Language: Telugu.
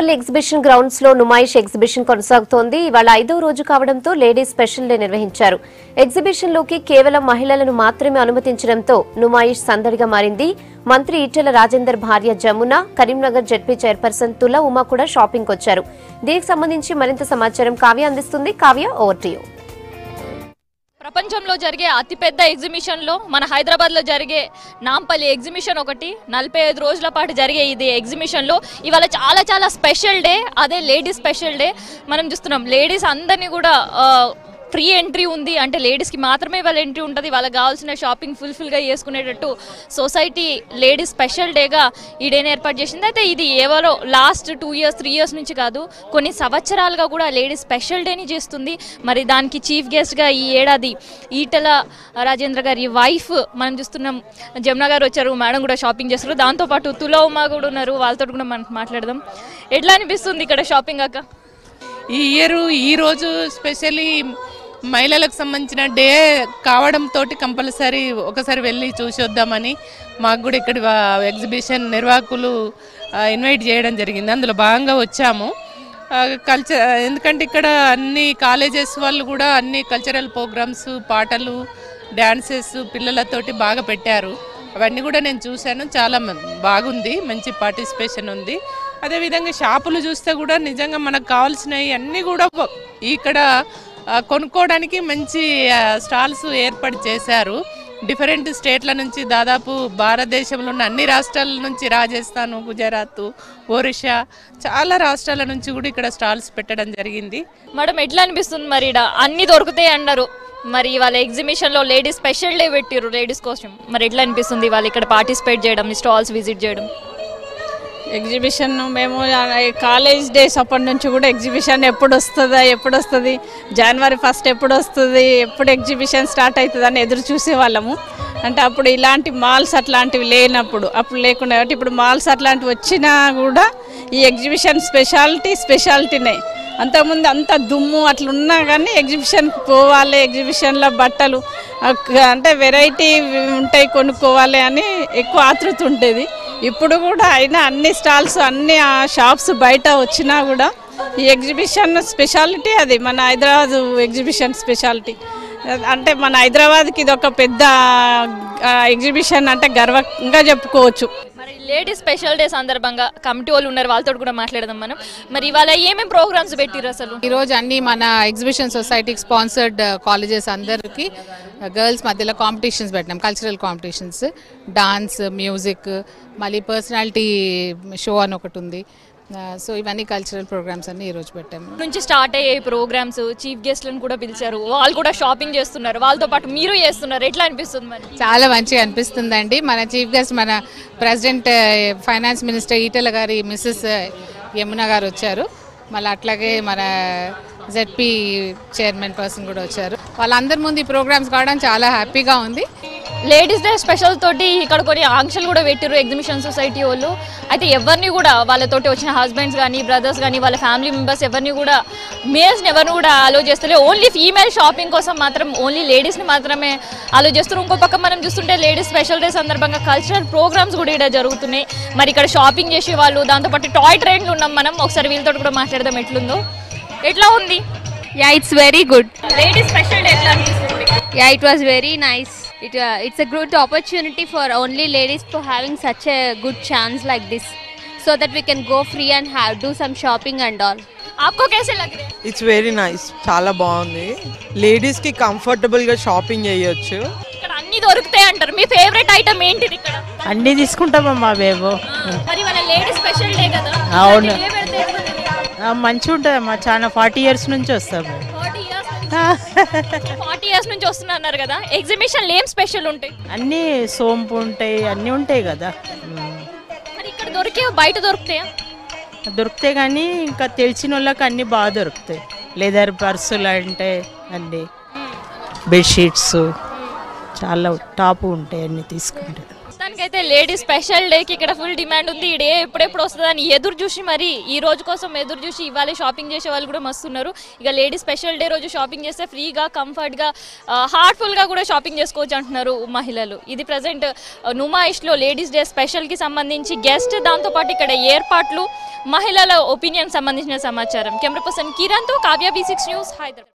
నాంపల్లి ఎగ్జిబిషన్ గ్రౌండ్స్ లో నుమాయిష్ ఎగ్జిబిషన్ కొనసాగుతోంది. ఇవాళ 5వ రోజు కావడంతో లేడీస్ స్పెషల్ డే నిర్వహించారు. ఎగ్జిబిషన్ లోకి కేవలం మహిళలను మాత్రమే అనుమతించడంతో నుమాయిష్ సందడిగా మారింది. మంత్రి ఈటెల రాజేందర్ భార్య జమున, కరీంనగర్ జెడ్పీ చైర్పర్సన్ తుల ఉమా కూడా షాపింగ్ వచ్చారు. దీనికి సంబంధించి మరింత సమాచారం కావ్య అందిస్తుంది. Kavya, over to you. ప్రపంచంలో జరిగే అతిపెద్ద ఎగ్జిబిషన్లో మన హైదరాబాద్లో జరిగే నాంపల్లి ఎగ్జిబిషన్ ఒకటి. 45 రోజుల పాటు జరిగే ఇది ఎగ్జిబిషన్లో ఇవాళ చాలా చాలా స్పెషల్ డే. అదే లేడీస్ స్పెషల్ డే. మనం చూస్తున్నాం లేడీస్ అందరినీ కూడా ఫ్రీ ఎంట్రీ ఉంది. అంటే లేడీస్కి మాత్రమే వాళ్ళ ఎంట్రీ ఉంటుంది. వాళ్ళకి కావాల్సిన షాపింగ్ ఫుల్ఫిల్గా చేసుకునేటట్టు సొసైటీ లేడీస్ స్పెషల్ డేగా ఈ డేని ఏర్పాటు చేసింది. అయితే ఇది ఎవరో లాస్ట్ 2 years 3 years నుంచి కాదు, కొన్ని సంవత్సరాలుగా కూడా లేడీస్ స్పెషల్ డేని చేస్తుంది. మరి దానికి చీఫ్ గెస్ట్గా ఈ ఏడాది ఈటెల రాజేంద్ర గారి వైఫ్ మనం చూస్తున్నాం జమున గారు వచ్చారు. మేడం కూడా షాపింగ్ చేస్తారు. దాంతోపాటు తుల ఉమా కూడా ఉన్నారు. వాళ్ళతో కూడా మనం మాట్లాడదాం. ఎట్లా అనిపిస్తుంది ఇక్కడ షాపింగ్ అక్క? ఈ రోజు స్పెషల్లీ మహిళలకు సంబంధించిన డే కావడంతో కంపల్సరీ ఒకసారి వెళ్ళి చూసి వద్దామని మాకు కూడా ఇక్కడ ఎగ్జిబిషన్ నిర్వాహకులు ఇన్వైట్ చేయడం జరిగింది. అందులో భాగంగా వచ్చాము. ఎందుకంటే ఇక్కడ అన్ని కాలేజెస్ వాళ్ళు కూడా అన్ని కల్చరల్ ప్రోగ్రామ్స్, పాటలు, డ్యాన్సెస్ పిల్లలతోటి బాగా పెట్టారు. అవన్నీ కూడా నేను చూశాను. చాలా బాగుంది, మంచి పార్టిసిపేషన్ ఉంది. అదేవిధంగా షాపులు చూస్తే కూడా నిజంగా మనకు కావాల్సినవి అన్నీ కూడా ఇక్కడ కొనుక్కోవడానికి మంచి స్టాల్స్ ఏర్పాటు చేశారు. డిఫరెంట్ స్టేట్ల నుంచి, దాదాపు భారతదేశంలో ఉన్న అన్ని రాష్ట్రాల నుంచి, రాజస్థాన్, గుజరాత్, ఒరిస్సా, చాలా రాష్ట్రాల నుంచి కూడా ఇక్కడ స్టాల్స్ పెట్టడం జరిగింది. మేడం ఎట్లా అనిపిస్తుంది? మరి అన్ని దొరుకుతాయి అన్నారు. మరి వాళ్ళ ఎగ్జిబిషన్లో లేడీస్ స్పెషల్ డే పెట్టిరు లేడీస్ కోసం. మరి ఎట్లా అనిపిస్తుంది వాళ్ళు ఇక్కడ పార్టిసిపేట్ చేయడం, స్టాల్స్ విజిట్ చేయడం? ఎగ్జిబిషన్ మేము కాలేజ్ డేస్ అప్పటి నుంచి కూడా ఎగ్జిబిషన్ ఎప్పుడు వస్తుంది, January 1st ఎప్పుడు వస్తుంది, ఎప్పుడు ఎగ్జిబిషన్ స్టార్ట్ అవుతుంది అని ఎదురు చూసేవాళ్ళము. అంటే అప్పుడు ఇలాంటి మాల్స్ అట్లాంటివి లేనప్పుడు, అప్పుడు లేకుండా కాబట్టి ఇప్పుడు మాల్స్ అట్లాంటివి వచ్చినా కూడా ఈ ఎగ్జిబిషన్ స్పెషాలిటీనే. అంతకుముందు అంత దుమ్ము అట్లున్నా కానీ ఎగ్జిబిషన్కి పోవాలి, ఎగ్జిబిషన్లో బట్టలు అంటే వెరైటీ ఉంటాయి కొనుక్కోవాలి అని ఎక్కువ ఆతృత ఉండేది. ఇప్పుడు కూడా అయినా అన్ని స్టాల్స్, అన్ని షాప్స్ బయట వచ్చినా కూడా ఈ ఎగ్జిబిషన్ స్పెషాలిటీ అది మన హైదరాబాద్ ఎగ్జిబిషన్ స్పెషాలిటీ. అంటే మన హైదరాబాద్కి ఇది ఒక పెద్ద ఎగ్జిబిషన్ అంటే గర్వంగా చెప్పుకోవచ్చు. మరి లేడీస్ స్పెషల్ డే సందర్భంగా కమిటీ వాళ్ళు ఉన్నారు, వాళ్ళతో కూడా మాట్లాడదాం మనం. మరి ఇవాళ ఏమేమి ప్రోగ్రామ్స్ పెట్టిరు అసలు? ఈరోజు అన్ని మన ఎగ్జిబిషన్ సొసైటీకి స్పాన్సర్డ్ కాలేజెస్ అందరికీ గర్ల్స్ మధ్యలో కాంపిటీషన్స్ పెట్టినాం. కల్చరల్ కాంపిటీషన్స్, డాన్స్, మ్యూజిక్, మళ్ళీ పర్సనాలిటీ షో అని ఒకటి ఉంది. సో ఇవన్నీ కల్చరల్ ప్రోగ్రామ్స్ అన్ని ఈరోజు పెట్టాము. నుంచి స్టార్ట్ అయ్యే ప్రోగ్రామ్స్ చీఫ్ గెస్ట్లను కూడా పిలిచారు. వాళ్ళు కూడా షాపింగ్ చేస్తున్నారు, వాళ్ళతో పాటు మీరు చేస్తున్నారు. ఎట్లా అనిపిస్తుంది? మరి చాలా మంచిగా అనిపిస్తుందండి. మన చీఫ్ గెస్ట్ మన ప్రెసిడెంట్ ఫైనాన్స్ మినిస్టర్ ఈటెల గారి మిస్సెస్ యమున గారు వచ్చారు. మళ్ళీ అట్లాగే మన జెడ్పీ చైర్మన్ పర్సన్ కూడా వచ్చారు. వాళ్ళందరి ముందు ఈ ప్రోగ్రామ్స్ కావడం చాలా హ్యాపీగా ఉంది. లేడీస్ డే స్పెషల్ తోటి ఇక్కడ కొన్ని ఆంక్షలు కూడా పెట్టారు ఎగ్జిబిషన్ సొసైటీ వాళ్ళు. అయితే ఎవరిని కూడా వాళ్ళతోటి వచ్చిన హస్బెండ్స్ కానీ, బ్రదర్స్ కానీ, వాళ్ళ ఫ్యామిలీ మెంబర్స్ ఎవరిని కూడా, మేల్స్ని ఎవరిని కూడా అలో చేస్తలే. ఓన్లీ ఫీమేల్ షాపింగ్ కోసం మాత్రం ఓన్లీ లేడీస్ని మాత్రమే అలో చేస్తారు. ఇంకో పక్క మనం చూస్తుంటే లేడీస్ స్పెషల్ డే సందర్భంగా కల్చరల్ ప్రోగ్రామ్స్ కూడా ఇక్కడ జరుగుతున్నాయి. మరి ఇక్కడ షాపింగ్ చేసే వాళ్ళు, దాంతోపాటు టాయ్ ట్రైన్లు ఉన్నాం మనం. ఒకసారి వీళ్ళతో కూడా మాట్లాడదాం ఎట్లుందో. ఎట్లా ఉంది? Yeah, it's very good. Ladies special day ఎట్లా అనిపిస్తుంది? Yeah, it was very nice. It's a good opportunity for only ladies for having such a good chance like this, so that we can go free and do some shopping and all. आपको कैसे लग रहा है? It's very nice. చాలా బాగుంది. లేడీస్ కి కంఫర్టబుల్ గా షాపింగ్ చేయొచ్చు. ఇక్కడ అన్ని దొరుకుతాయి అంటారు. మీ ఫేవరెట్ ఐటమ్ ఏంటిది ఇక్కడ? అన్ని తీసుకుంటామమ్మా మేము. మరి మన లేడీస్ స్పెషల్ డే కదా. అవును, మంచిగా ఉంటుందమ్మా. చాలా 40 years నుంచి వస్తాము. 40 years నుంచి వస్తున్నారు కదా. ఎగ్జిబిషన్ ఏం స్పెషల్ ఉంటాయి? అన్ని సోంపు ఉంటాయి, అన్నీ ఉంటాయి కదా. మరి ఇక్కడ దొరికే బయట దొరుకుతాయా? దొరుకుతాయి కానీ ఇంకా తెలిసిన వాళ్ళకి అన్నీ బాగా దొరుకుతాయి. లెదర్ పర్సులు అంటే అన్నీ, బెడ్షీట్స్ చాలా టాప్ ఉంటాయి అన్నీ తీసుకుంటే. మొత్తానికైతే లేడీ స్పెషల్ డేకి ఇక్కడ ఫుల్ డిమాండ్ ఉంది. ఈ డే ఎప్పుడెప్పుడు వస్తుందని ఎదురు చూసి మరి ఈ రోజు కోసం ఎదురు చూసి ఇవాళ షాపింగ్ చేసే వాళ్ళు కూడా మస్తున్నారు. ఇక లేడీ స్పెషల్ డే రోజు షాపింగ్ చేస్తే ఫ్రీగా కంఫర్ట్గా హార్ట్ఫుల్గా కూడా షాపింగ్ చేసుకోవచ్చు అంటున్నారు మహిళలు. ఇది ప్రజెంట్ నుమాయిష్లో లేడీస్ డే స్పెషల్కి సంబంధించి గెస్ట్, దాంతోపాటు ఇక్కడ ఏర్పాట్లు, మహిళల ఒపీనియన్ సంబంధించిన సమాచారం. కెమెరా పర్సన్ కిరణ్తో కావ్య, B6 న్యూస్, హైదరాబాద్.